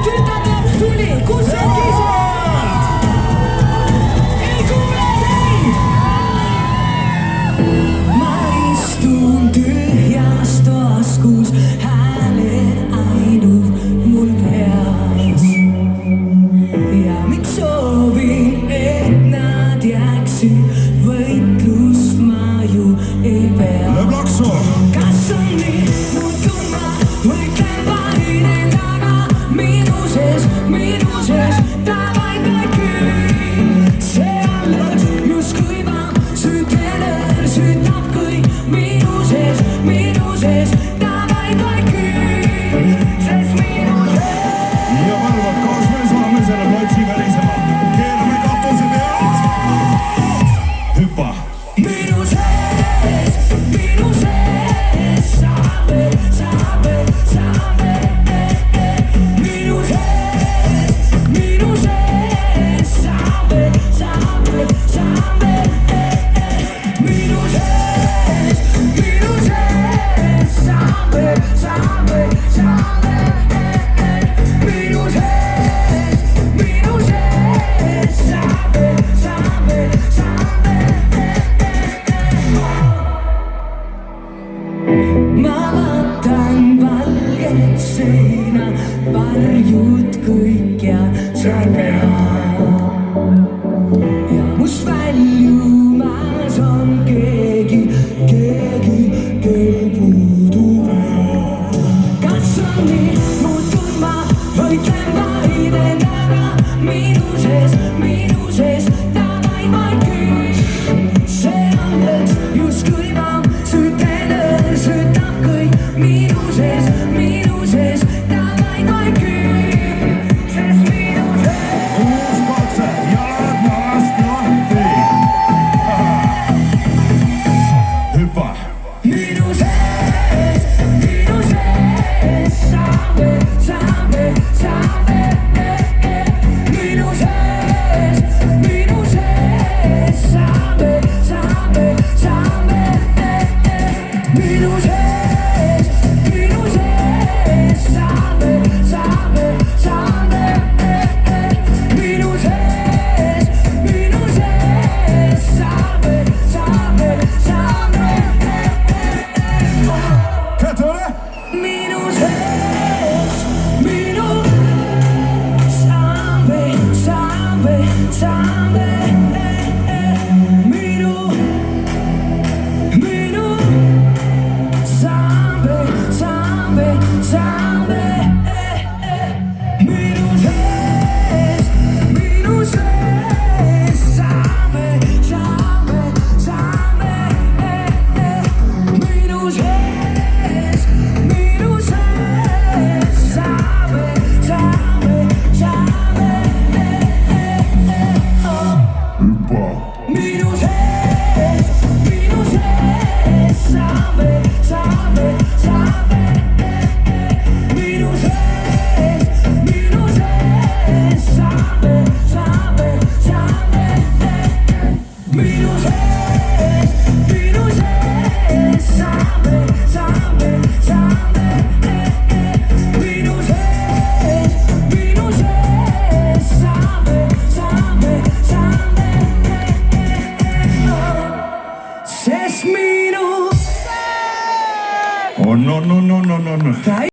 tütarlaps tuli, kus sa kisad? Ei kuule teid! Ma istun tühjas toas, kus hääled ainult mul peas. Ja miks soovin, et nad jääksid, võitlust ma ju ei pea. Kas on nii, muutun ma, võitlen vaid endaga, minu sees, tavaid vaid küll. See alles justkui ma süteler, sütab kõik minu sees, tavaid vaid küll. Sest minu sees. Ja arvad, kas me saame selle platsi välisema? Keerame katuse pealt. Hüppa. Minu sees, saame. Minu sees, saame. Minu sees, saame. Minu sees, saame. Ma vaatan valget seina, varjud kõik